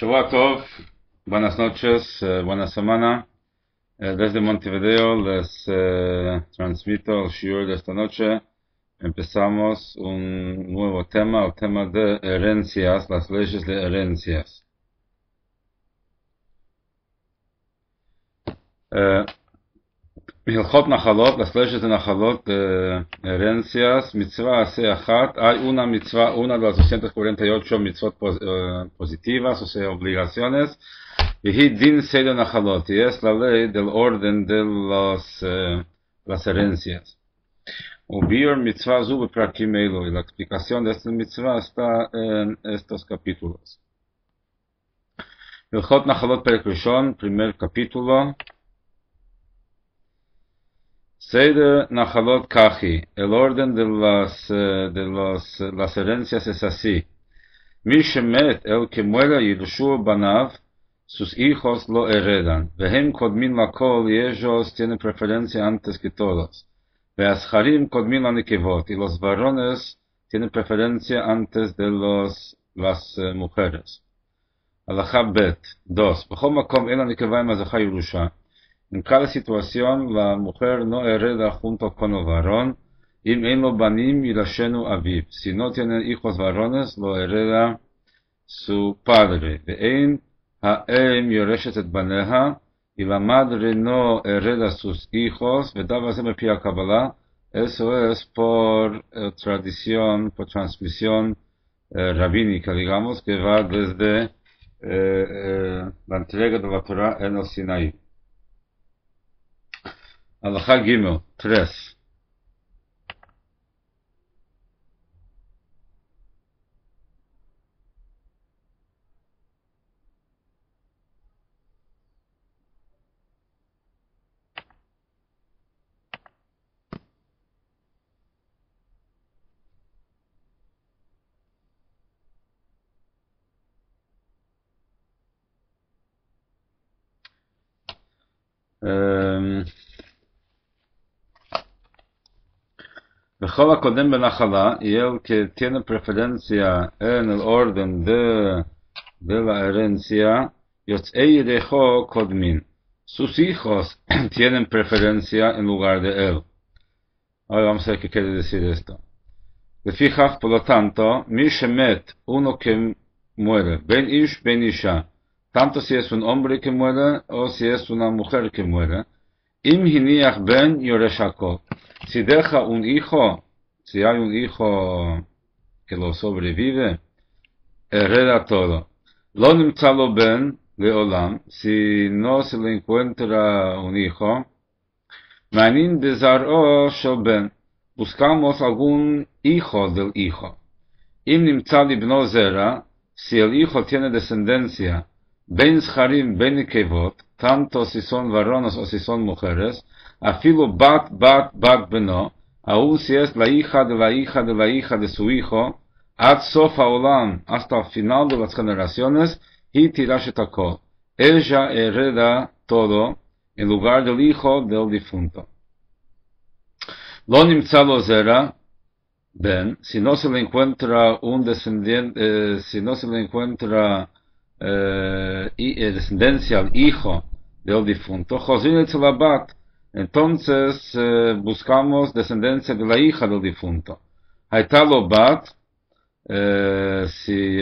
Shavua Tov, buenas noches, buena semana. Desde Montevideo les transmito el shiur de esta noche. Empezamos un nuevo tema, el tema de herencias, las leyes de herencias. Hilchot Nachalot, las leyes de Nachalot, de herencias, mitzvah hace achat. Hay una mitzvah, una de las 248 mitzvot positivas, o sea, obligaciones, y din seder Nachalot, y es la ley del orden de las herencias. Ubir mitzvah zu beprakim elu, y la explicación de esta mitzvah está en estos capítulos. Hilchot Nachalot Perek Rishon, primer capítulo. Seder Nachalot Kachi, el orden de las herencias es así. Mi shemet, el que muera Yirushu Banav, sus hijos lo heredan. Vehem kodmin lakol, y ellos tienen preferencia antes que todos. Veasharim kodmin lanikivot, y los varones tienen preferencia antes de las mujeres. Alajá bet, 2. B'chol makom ela nikivayim azachá Yerusha. En cada situación, la mujer no hereda junto con el varón. Im en lo banim yirashenu aviv. Si no tienen hijos varones, lo hereda su padre. Ve'en ha'em yoreshet et baneha. Y la madre no hereda sus hijos. Ve'davar ze mepi HaKabbalah. Eso es por tradición, por transmisión rabínica, digamos, que va desde la entrega de la Torah en el Sinaí. Alajá Gimel, 3. Bechol HaKodem Benachala, y el que tiene preferencia en el orden de la herencia, Yotzei Yedecho Kodmin. Sus hijos tienen preferencia en lugar de él. Ahora vamos a ver qué quiere decir esto. Lefijach, por lo tanto, Mi Shemet, uno que muere, Ben Ish, Ben Isha, tanto si es un hombre que muere o si es una mujer que muere, Im Hiniach Ben Yoresh HaKol. Si deja un hijo, si hay un hijo que lo sobrevive, hereda todo. Lo nimtzalo ben leolam, si no se le encuentra un hijo, manin bezar'o shel ben, buscamos algún hijo del hijo. Im nimtzal ibno zera, si el hijo tiene descendencia, ben zcharim ben nikevot, tanto si son varones o si son mujeres, afilo bat beno, aún si es la hija de la hija de la hija de su hijo, ad sof haolam, hasta el final de las generaciones, y tirashet hakol. Ella hereda todo en lugar del hijo del difunto. Lo nimtzalo zera, ben, si no se le encuentra un descendiente, si no se le encuentra descendencia al hijo del difunto, Chozrin etzel habat, entonces buscamos descendencia de la hija del difunto. Haitalo bat, si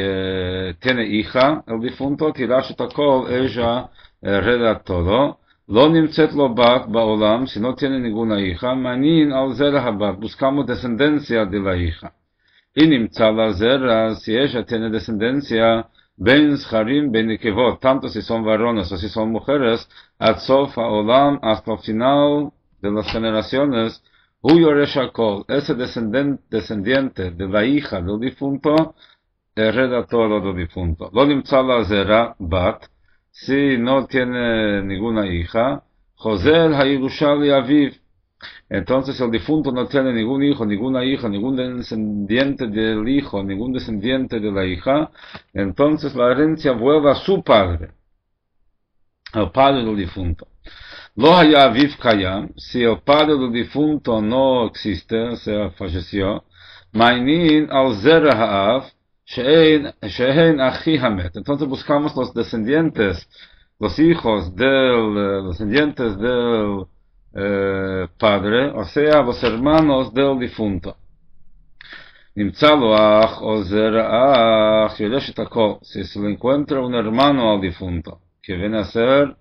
tiene hija el difunto, tirashet hakol, ella hereda todo. Lo nimtzet lo bat baolam, si no tiene ninguna hija, manin al zera habat, buscamos descendencia de la hija. Y nimtza la zera, si ella tiene descendencia, ben zcharim ben nikevot, tanto si son varones o si son mujeres, ad sof haolam, hasta el final de las generaciones, hu yoresh hakol, ese descendiente de la hija del difunto, hereda todo del difunto. Lo nimtza la zera bat, si no tiene ninguna hija, Jozel ha-Yerusha li-aviv, entonces el difunto no tiene ningún hijo, ninguna hija, ningún descendiente del hijo, ningún descendiente de la hija, entonces la herencia vuelve a su padre, al padre del difunto. Lo haya aviv kayam, si el padre del difunto no existe, o sea, falleció, mainin al zera ha'av, Shein Achi Hamet. Entonces buscamos los descendientes, los hijos los descendientes del padre, o sea, los hermanos del difunto. נמצא לו אח או זרע אח, יורש את הכל. Si se le encuentra un hermano al difunto, que viene a ser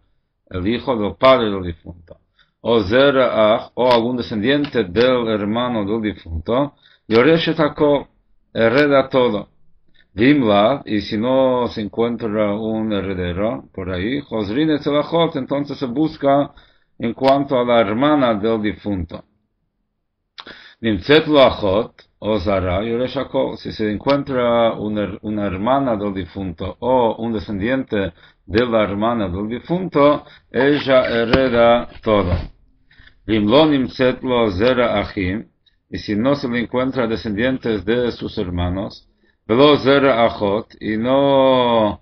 el hijo del padre del difunto, o zera ach, o algún descendiente del hermano del difunto, yoresh et hakol, hereda todo. Vim lav, y si no se encuentra un heredero por ahí, chozrin etzel achot, entonces se busca en cuanto a la hermana del difunto. Nimtzet lo achot, o zara, yoresh hakol, si se encuentra una hermana del difunto o un descendiente de la hermana del difunto, ella hereda todo. Vimlo nimtzet lo zera achim, y si no se le encuentra descendientes de sus hermanos, velo zera achot, y no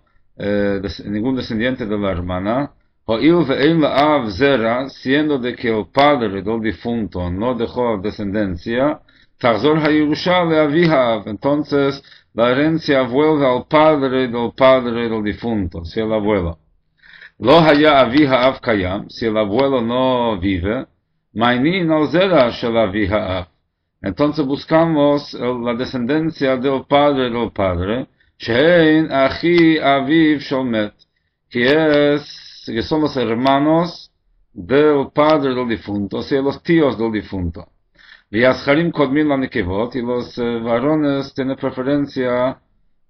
ningún descendiente de la hermana, ho'il ve'ein la'av zera, siendo de que el padre del difunto no dejó descendencia, tachzor ha'yerusha le'avihav, entonces la herencia vuelve al padre del difunto, si el abuelo. Lo haya avihav kayam, si el abuelo no vive, mainin al zera shel avihav. Entonces buscamos la descendencia del padre, shein achi aviv sholmet, que son los hermanos del padre del difunto, o sea, los tíos del difunto. Viasharim kodmin la nekevot, y los varones tienen preferencia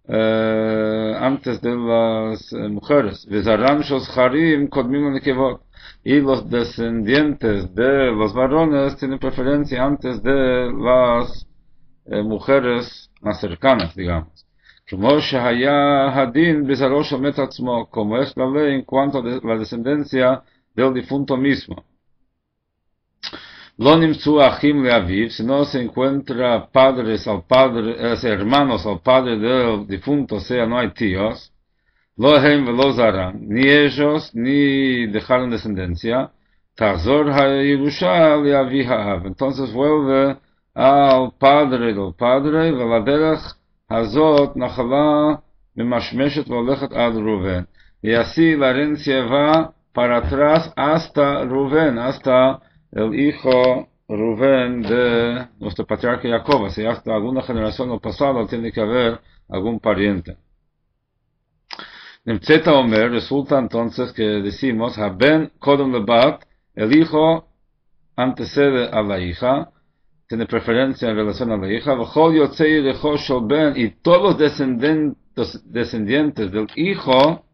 antes de las mujeres. Vizaram shosharim kodmin la nekevot, y los descendientes de los varones tienen preferencia antes de las mujeres más cercanas, digamos. Como shehaya hadin bizaro shomet atzmo, como es la ley en cuanto a la descendencia del difunto mismo. Lo nimtzu achim leaviv, si no se encuentra hermanos al padre del difunto, o sea, no hay tíos. Lo hem velo zara, ni ellos ni dejaron descendencia. Tachzor ha'yerusha leavihav, entonces vuelve al padre del padre, veladerech hazot nachala memashmeshet volechet ad Ruven. Y así la herencia va para atrás hasta Ruven, hasta el hijo Rubén de nuestro patriarca Jacob. Si hasta alguna generación o pasado tiene que haber algún pariente. Nimtzeta Omer, resulta entonces que decimos, Haben Kodem Lebat, el hijo antecede a la hija, tiene preferencia en relación a la hija, V'chol Yotzei Recho Shel Ben, y todos los descendientes del hijo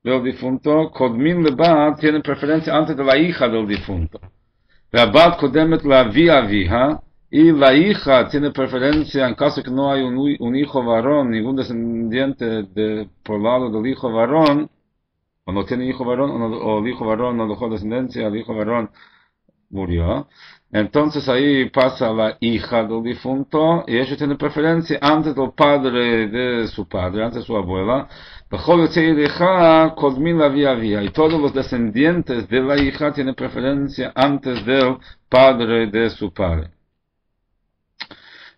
del difunto, Kodmin Lebat, tienen preferencia antes de la hija del difunto. Ve'abat Kodemet Lavi Aviha, y la hija tiene preferencia en caso que no hay un hijo varón, ningún descendiente por lado del hijo varón, o no tiene hijo varón, o el hijo varón no dejó descendencia, el hijo varón murió. Entonces ahí pasa la hija del difunto, y ella tiene preferencia antes del padre de su padre, antes de su abuela. Y todos los descendientes de la hija tienen preferencia antes del padre de su padre.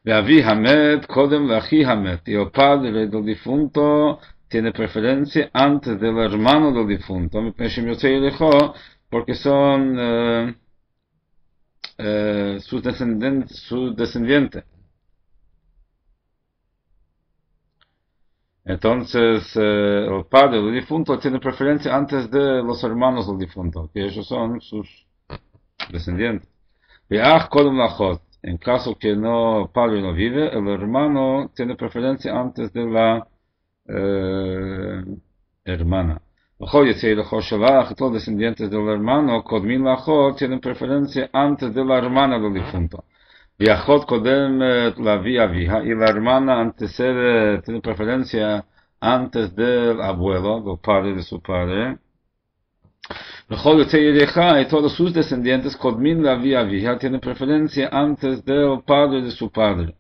Ve'avi hamet kodem le'achi hamet, y el padre del difunto tiene preferencia antes del hermano del difunto, porque son sus descendientes. Entonces, el padre del difunto tiene preferencia antes de los hermanos del difunto, que ellos son sus descendientes. Ve'ach kodem la'achot, en caso que el padre no vive, el hermano tiene preferencia antes de la hermana. Todos los descendientes del hermano, kodmin la'achot, tienen preferencia antes de la hermana del difunto. Viajot kodemet lavi aviha, y la hermana antecede, tiene preferencia antes del abuelo, del padre de su padre. Y todos sus descendientes, kodmin lavi aviha, tienen preferencia antes del padre de su padre.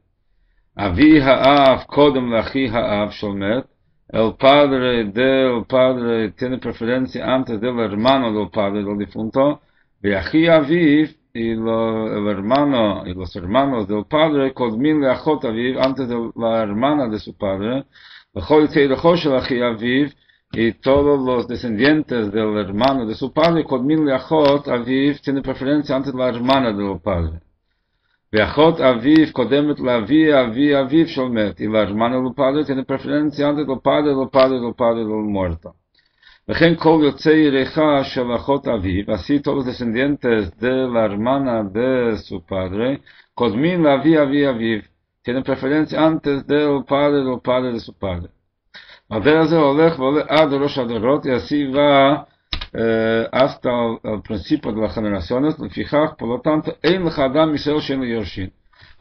Avi ha'av kodem lachi ha'av sholmet, el padre del padre tiene preferencia antes del hermano del padre del difunto. Ve'achi aviv, el hermano y los hermanos del padre, Kodmin leachot aviv, antes de la hermana de su padre, y todos los descendientes del hermano de su padre, Kodmin leachot aviv, tiene preferencia antes de la hermana del padre. Veachot aviv, Kodemet lavi, aviv sholmet, y la hermana del padre tiene preferencia antes del padre del muerto. Así todos los descendientes de la hermana de su padre, Kodmin lavi, aviv, tienen preferencia antes del padre de su padre. Y así va hasta el principio de las generaciones. Por lo tanto,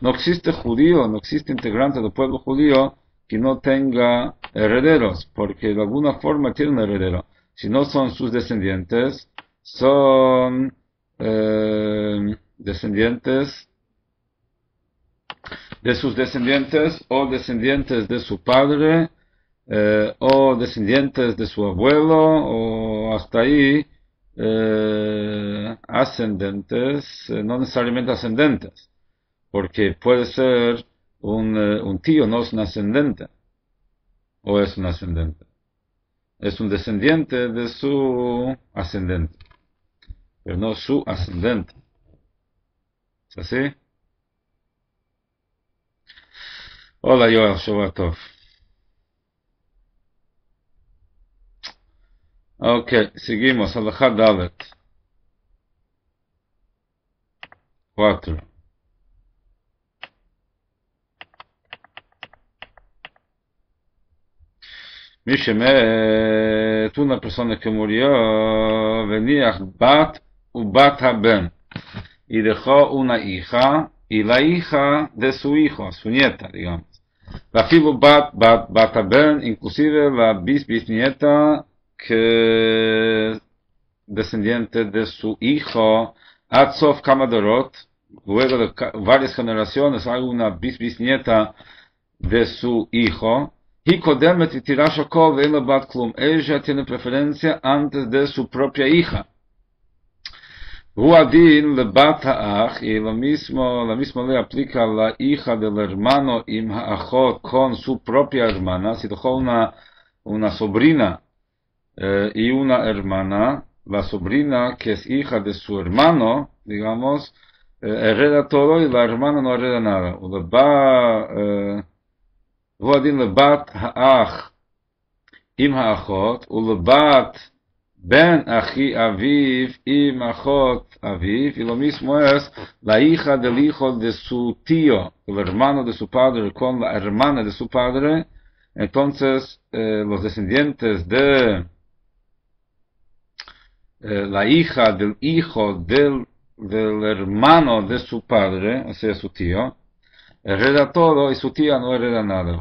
no existe judío, no existe integrante del pueblo judío que no tenga herederos, porque de alguna forma tiene un heredero. Si no son sus descendientes, son descendientes de sus descendientes o descendientes de su padre, o descendientes de su abuelo, o hasta ahí ascendentes, no necesariamente ascendentes, porque puede ser un tío, no es un ascendente, o es un ascendente. Es un descendiente de su ascendente, pero no su ascendente. ¿Es así? Hola, Yoel, Shabbat Tov. Ok, seguimos. Halajá Dalet. 4. Una persona que murió, venía Bat u Bat Haben, y dejó una hija, y la hija de su hijo, su nieta, digamos. La filu Bat Haben, inclusive la bisnieta, que descendiente de su hijo, Atzov Kamadorot, luego de varias generaciones, hay una bisnieta de su hijo. Ella tiene preferencia antes de su propia hija. Y la misma ley aplica a la hija del hermano con su propia hermana. Si dejó una sobrina y una hermana, la sobrina que es hija de su hermano, digamos, hereda todo y la hermana no hereda nada. והוא הדין לבת האח עם האחות, ולבת בן אחי אביו עם אחות אביו, y lo mismo es la hija del hijo de su tío, el hermano de su padre con la hermana de su padre. Entonces los descendientes de la hija del hijo del hermano de su padre, o sea su tío, hereda todo y su tía no hereda nada.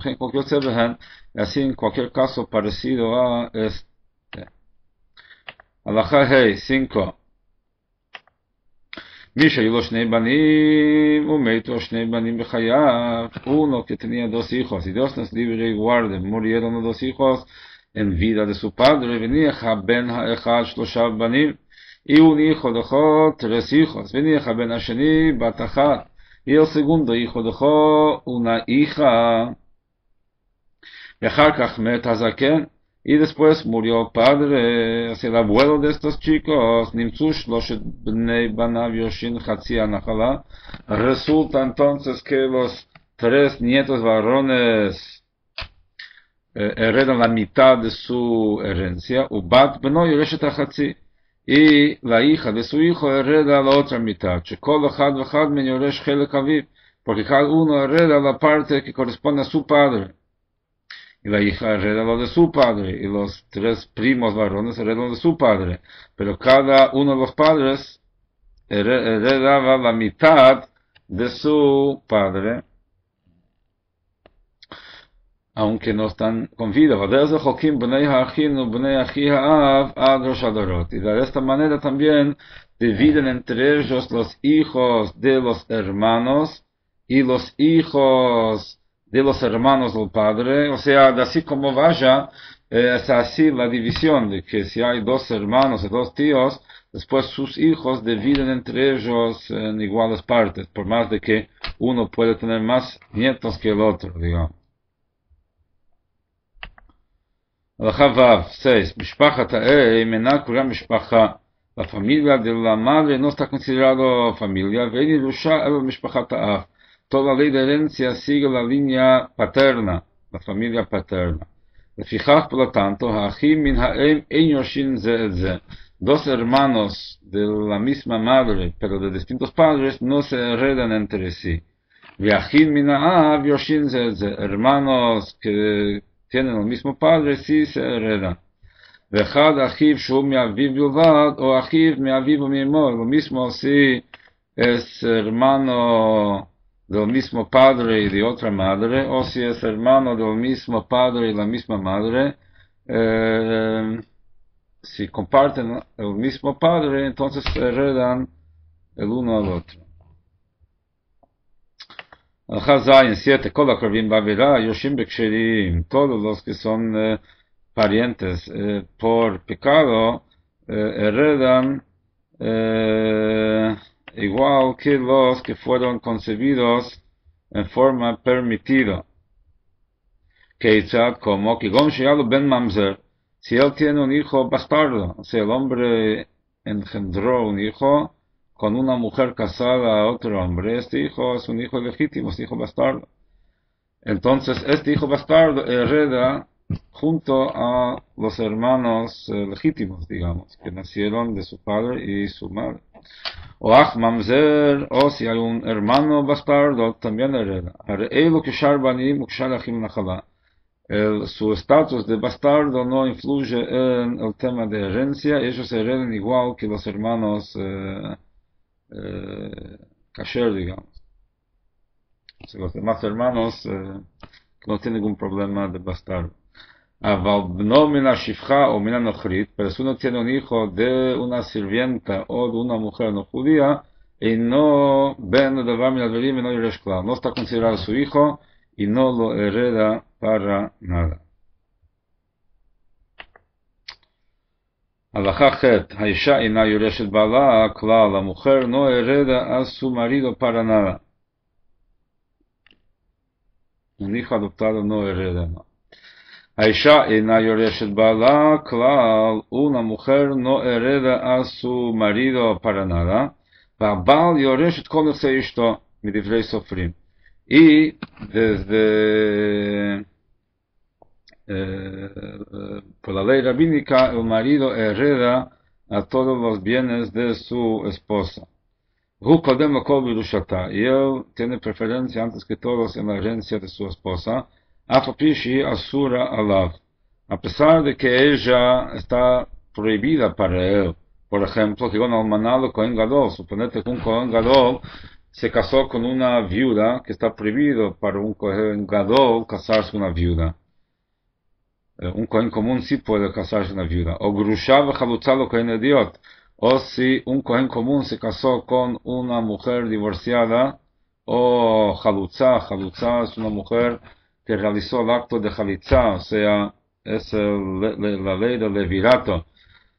Así en cualquier caso parecido a este. Halajá Hei 5. Misha y los Shnei Banim, Umeitu Shnei Banim Bechayav, uno que tenía 2 hijos, y Dios nos libre y guarde, murieron los 2 hijos en vida de su padre, venía Ben Ha'echad Shlosha Banim, y un hijo dejó 3 hijos, venía Ben Hasheni Bat Achat, y el segundo hijo dejó una hija, y después murió el padre, o sea, el abuelo de estos chicos. Resulta entonces que los 3 nietos varones heredan la mitad de su herencia, y la hija de su hijo hereda la otra mitad, porque cada uno hereda la parte que corresponde a su padre, y la hija hereda lo de su padre, y los 3 primos varones heredan lo de su padre, pero cada uno de los padres heredaba la mitad de su padre, aunque no están con vida. Y de esta manera también dividen entre ellos los hijos de los hermanos y los hijos de los hermanos del padre. O sea, así como vaya, es así la división, de que si hay 2 hermanos y 2 tíos, después sus hijos dividen entre ellos en iguales partes, por más de que uno puede tener más nietos que el otro, digamos. Alajá Vav 6. Mishpachat ha'em אינה קרויה משפחה. La familia de la madre no está considerado familia. ואין ירושה אלא משפחת האב. Toda ley de herencia sigue la línea paterna, la familia paterna. לפיכך, por lo tanto, האחים מן האם אין יורשים זה את זה. Dos hermanos de la misma madre, pero de distintos padres, no se heredan entre sí. והאחים מן האב יורשים זה את זה. Hermanos que tienen el mismo padre, sí se heredan. ואחד אחיו שהוא מאביו בלבד, או אחיו מאביו ומאמו, lo mismo si es hermano del mismo padre y de otra madre, o si es hermano del mismo padre y la misma madre, si comparten el mismo padre, entonces se heredan el uno al otro. Alajá Zayin 7. כל הקרובים בעבירה יורשים בקשרים. Todos los que son parientes por pecado heredan igual que los que fueron concebidos en forma permitida. Keitzad, como que Gom Sheyalu Ben Mamzer, si él tiene un hijo bastardo, o sea, el hombre engendró un hijo con una mujer casada a otro hombre, este hijo es un hijo legítimo, es hijo bastardo. Entonces, este hijo bastardo hereda junto a los hermanos legítimos, digamos, que nacieron de su padre y su madre. O Ach Mamzer, o si hay un hermano bastardo, también hereda. Su estatus de bastardo no influye en el tema de herencia, ellos heredan igual que los hermanos kasher, digamos. O sea, los demás hermanos que no tienen ningún problema de bastardo. No mina shifcha o mina nochrit, pero si uno tiene un hijo de una sirvienta o de una mujer no judía, y no ben no está considerado su hijo y no lo hereda para nada. Alajá Het, Haisha ina yoreshet bala, claro, la mujer no hereda a su marido para nada. Un hijo adoptado no hereda, no. Haisha ina yoreshet bala, claro, una mujer no hereda a su marido para nada. Babal yoreshet kol ishto, midivrei sofrim. Y desde por la ley rabínica, el marido hereda a todos los bienes de su esposa. Y él tiene preferencia antes que todos en la herencia de su esposa. Asura alav. A pesar de que ella está prohibida para él. Por ejemplo, que con almanalo Cohen Gadol. Suponete que un Cohen Gadol se casó con una viuda, que está prohibido para un Cohen Gadol casarse con una viuda. Un Cohen común sí puede casarse con una viuda. O Grushav Chalutzalo Cohen Ediot. O si un Cohen común se casó con una mujer divorciada, o Chalutza es una mujer que realizó el acto de Chalitza, o sea, es la ley del levirato.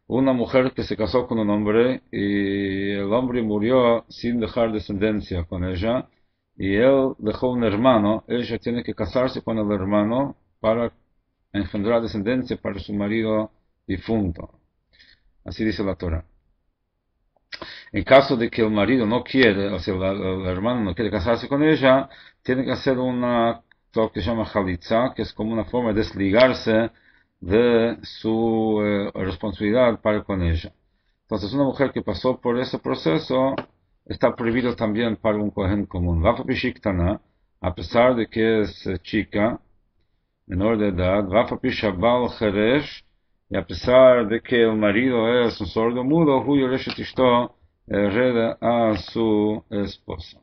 Una mujer que se casó con un hombre y el hombre murió sin dejar descendencia con ella, y él dejó un hermano, ella tiene que casarse con el hermano para engendrar descendencia para su marido difunto. Así dice la Torah. En caso de que el marido no quiere, o sea, el hermano no quiere casarse con ella, tiene que hacer una lo que se llama Chalitza, que es como una forma de desligarse de su responsabilidad para con ella. Entonces, una mujer que pasó por ese proceso está prohibido también para un Kohen común. A pesar de que es chica, menor de edad, y a pesar de que el marido es un sordo mudo, hereda a su esposa,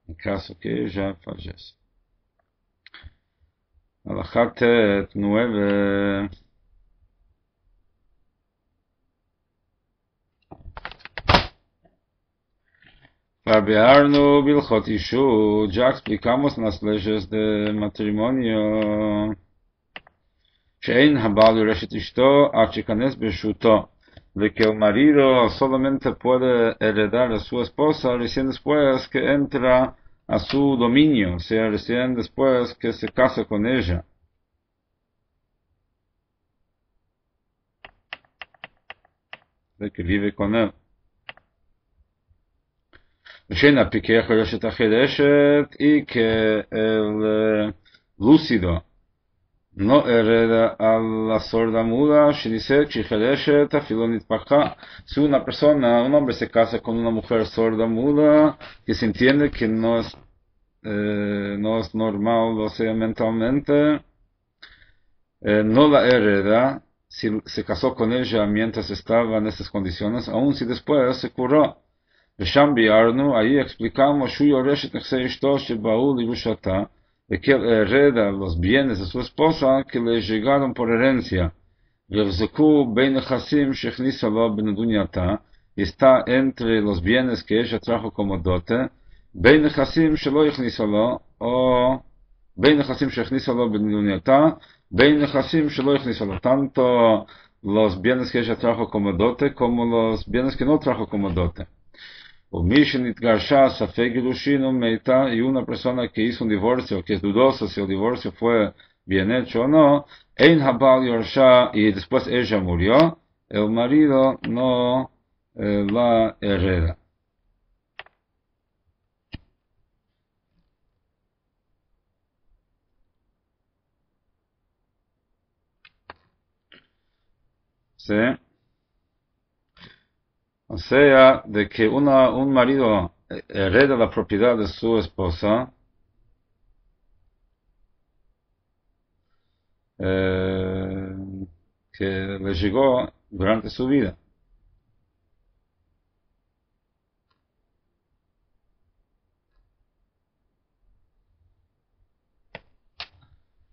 en caso que ella fallece. Alajá Tet 9. Fabearno Bilchot Ishut, ya explicamos las leyes de matrimonio. Shein Habal Yoreshet Ishto, Achikanes Beshuto, de que el marido solamente puede heredar a su esposa recién después que entra a su dominio, o sea, recién después que se casa con ella, de que vive con él. Y que el lúcido no hereda a la sorda muda, si una persona, un hombre se casa con una mujer sorda muda, que se entiende que no es normal, o sea, mentalmente, no la hereda, si se casó con ella mientras estaba en estas condiciones, aun si después se curó. Ahí explicamos, de que él hereda los bienes de su esposa que le llegaron por herencia. Y está entre los bienes que ella trajo como dote, o tanto los bienes que ella trajo como dote como los bienes que no trajo como dote. Y una persona que hizo un divorcio, que es dudoso si el divorcio fue bien hecho o no, y después ella murió, el marido no la hereda. ¿Sí? O sea, de que un marido hereda la propiedad de su esposa, eh, que le llegó durante su vida.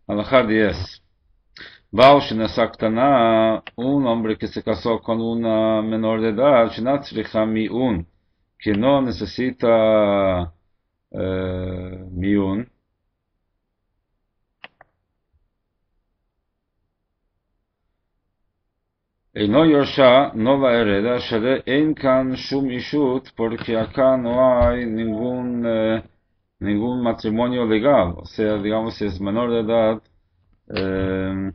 Alajá 10. Baal Shinasakhtana, un hombre que se casó con una menor de edad, Shinatzricha Miun, que no necesita Miun, y no Yorsha, no la hereda, Shade Enkan Shum Ishut, porque acá no hay ningún matrimonio legal, o sea, digamos, si es menor de edad, eh,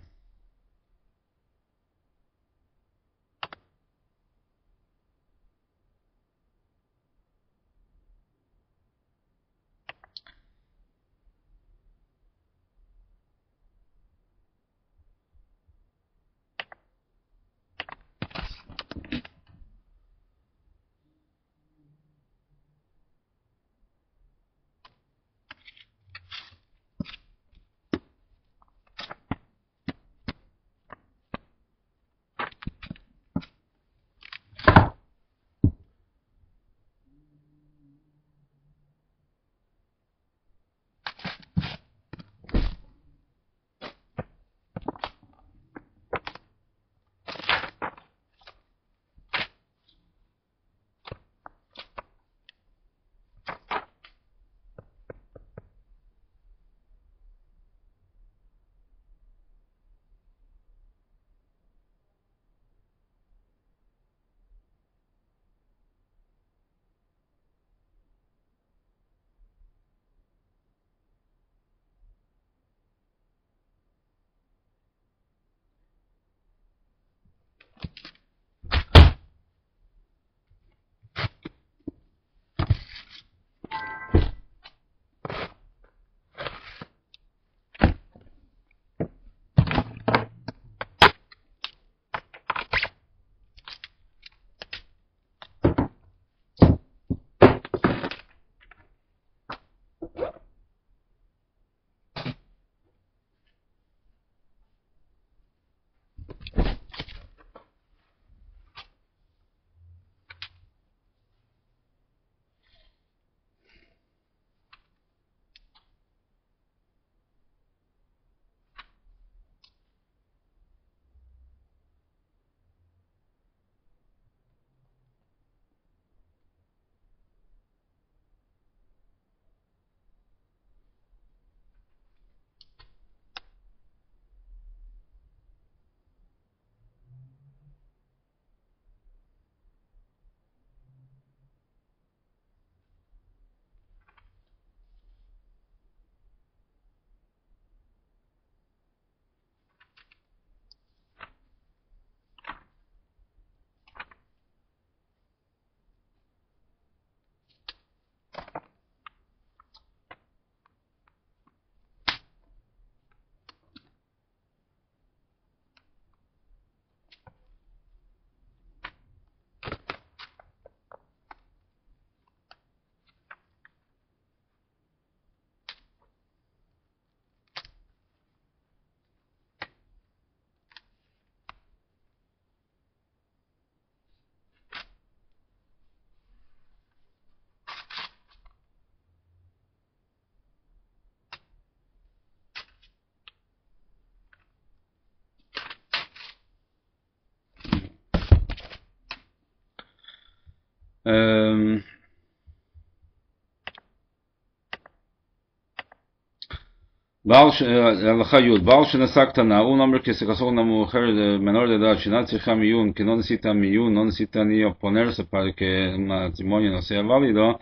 הלכה י' בעל שנשא קטנה, הוא נאמר que se casó con una mujer menor de edad, שאינה צריכה מיון, que no necesita miun, no necesita ni oponerse para que el matrimonio no sea válido,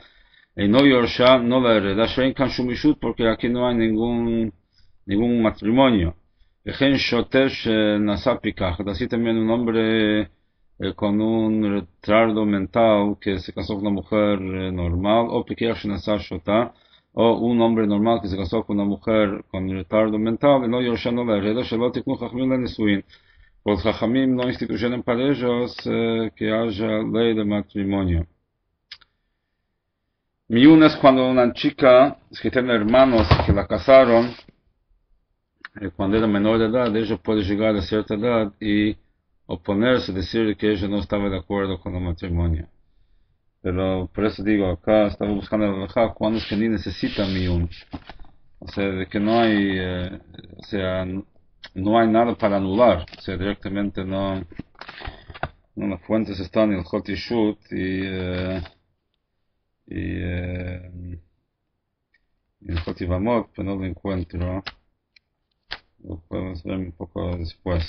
no yorsha, no la hereda, שאין כאן שום אישות, porque aquí no hay ningún matrimonio. וכן שוטר שנשא פיקח, así también un hombre con un retardo mental que se casó con una mujer normal, o פיקח שנשא שוטה, o un hombre normal que se casó con una mujer con retardo mental, y no yorsha, la hereda, שלא תקנו חכמים לנישואין. Los jajamim no instituyeron para ellos que haya ley de matrimonio. Miun es cuando una chica que tiene hermanos que la casaron, cuando era menor de edad, ella puede llegar a cierta edad y oponerse, decir que ella no estaba de acuerdo con el matrimonio. Pero por eso digo, acá estaba buscando la halajá, cuando es que ni necesita miun. O sea, de que no hay, no hay nada para anular. O sea, directamente no las fuentes están en el Hot y Shut y en el Hot y Vamot, pero no lo encuentro. Lo podemos ver un poco después.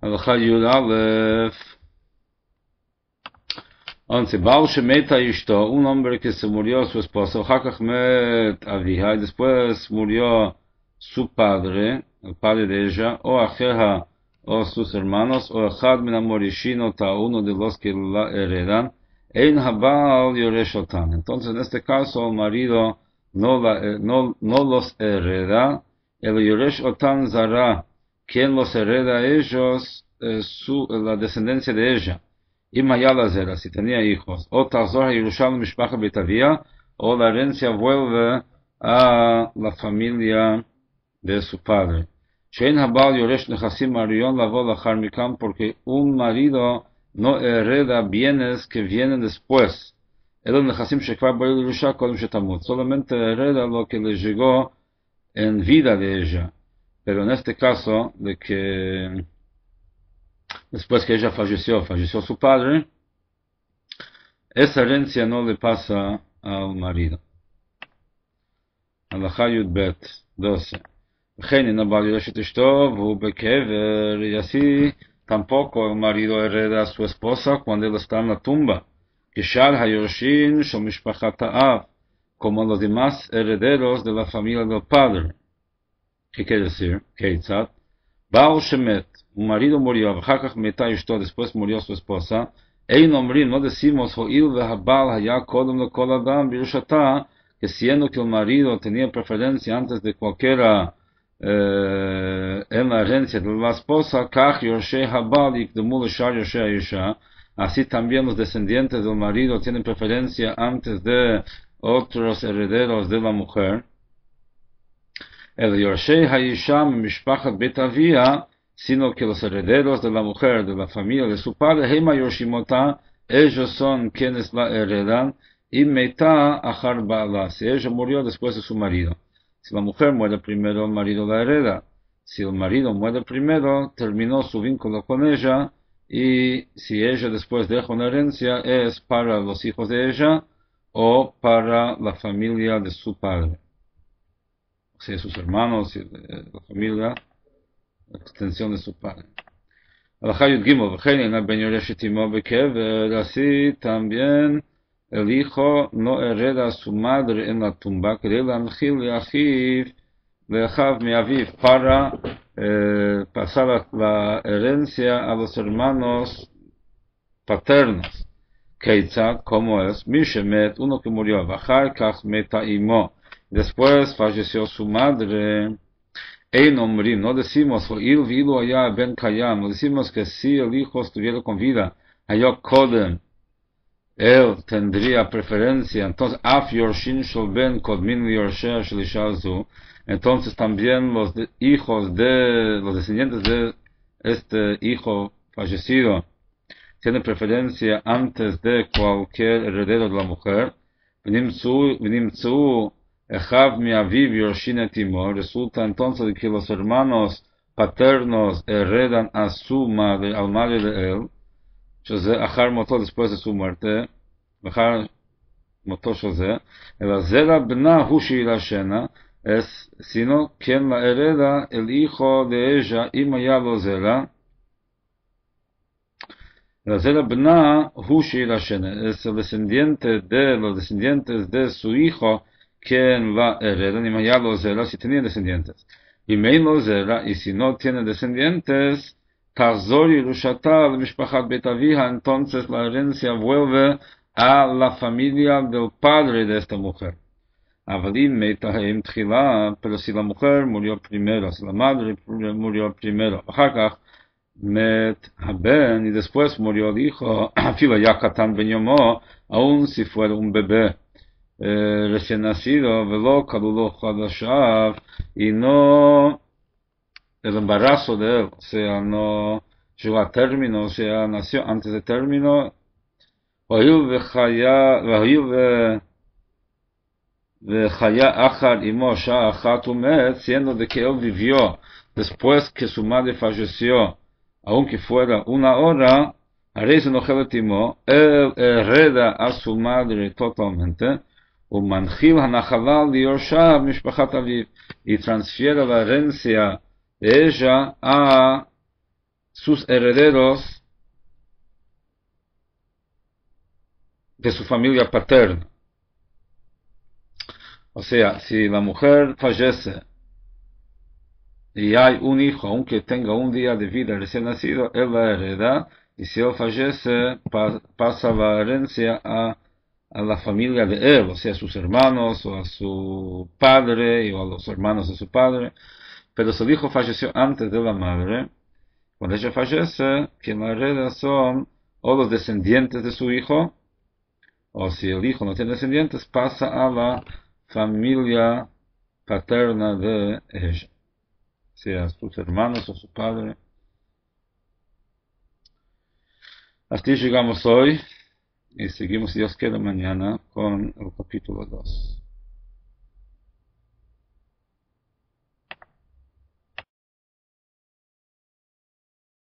הלכה י"א 11. בעל שמתה אשתו, un hombre que se murió su esposa, אחר כך מת אביה, y después murió su padre, el padre de ella, o אחיה, o sus hermanos, o אחד מן המורישים אותה, uno de los que la heredan, אין הבעל יורש אותן. Entonces, en este caso, el marido no los hereda, el יורש אותן זרה, quien los hereda a ellos, la descendencia de ella. Y Mayala Zera, si tenía hijos. O Tazor Yerushalm Mishpacha Betavia, o la herencia vuelve a la familia de su padre. Shein Habal Yoresh Nechasim Marion Lavo Lachar Mikam, porque un marido no hereda bienes que vienen después. El Nechasim Shekvar Bail Yerusha Kodem Shetamut. Solamente hereda lo que le llegó en vida de ella. Pero en este caso, de que después que ella falleció su padre, esa herencia no le pasa al marido. Halakha Yud Bet 12. Y así tampoco el marido hereda a su esposa cuando él está en la tumba. Como los demás herederos de la familia del padre. ¿Qué quiere decir? Keitzat. Baal Shemet, un marido murió, después murió su esposa. No decimos, que siendo que el marido tenía preferencia antes de cualquiera en la herencia de la esposa, así también los descendientes del marido tienen preferencia antes de otros herederos de la mujer. El Yorshei Hayisham Mishpachat Betavia, sino que los herederos de la mujer, de la familia de su padre, Hema Yoshimota, ellos son quienes la heredan, y Meita Achar Ba'ala, si ella murió después de su marido. Si la mujer muere primero, el marido la hereda. Si el marido muere primero, terminó su vínculo con ella, y si ella después deja una herencia, es para los hijos de ella, o para la familia de su padre. O sea, sus hermanos y la familia, la extensión de su padre. Así también el hijo no hereda a su madre en la tumba, para pasar la herencia a los hermanos paternos. Keitzat, como es, Mishemet, uno que murió, Bachar Kach Meta Imo. Después falleció su madre. No decimos, no decimos que si el hijo estuviera con vida, Hayok Kodem, él tendría preferencia, entonces, af yorshin shel ben kodmin yorshea shel isha zu, entonces también los hijos de, los descendientes de este hijo fallecido, tienen preferencia antes de cualquier heredero de la mujer. V'nimtzu echav mi aviv yorshin et imo, resulta entonces que los hermanos paternos heredan a su madre, al madre de él, שזה אחר מותו, después de su muerte, אחר מותו של זה, אלא זרע בנה הוא שיירשנה, sino quien la hereda el hijo de ella, אם היה לו זרע, אלא זרע בנה הוא שיירשנה, es el descendiente de los descendientes de su hijo, quien la hereda, אם היה לו זרע, si tenía descendientes, אם אין לו זרע, y si no tiene descendientes, Tazor Yerushata Mishpachat Bet Avija, entonces la herencia vuelve a la familia del padre de esta mujer. Avalim Meitahem Tchila, pero si la mujer murió primero, si la madre murió primero, Achakach Met Haben, y después murió el hijo, Fila Yakatan Ben Yomo, aun si fuera un bebé recién nacido, Velo Kalulo Chadashav, y no el embarazo de él, o sea, no llegó a término, o sea, nació antes de término, siendo de que él vivió después que su madre falleció, aunque fuera una hora, él hereda a su madre totalmente, y transfiere la herencia de ella a sus herederos de su familia paterna. O sea, si la mujer fallece y hay un hijo, aunque tenga un día de vida recién nacido, él la hereda, y si él fallece, pasa la herencia a la familia de él, o sea, a sus hermanos, o a su padre, o a los hermanos de su padre. Pero si el hijo falleció antes de la madre, cuando ella fallece, quien la hereda son o los descendientes de su hijo, o si el hijo no tiene descendientes, pasa a la familia paterna de ella, sea sus hermanos o su padre. Hasta ahí llegamos hoy, y seguimos, si Dios quiere, mañana con el capítulo 2.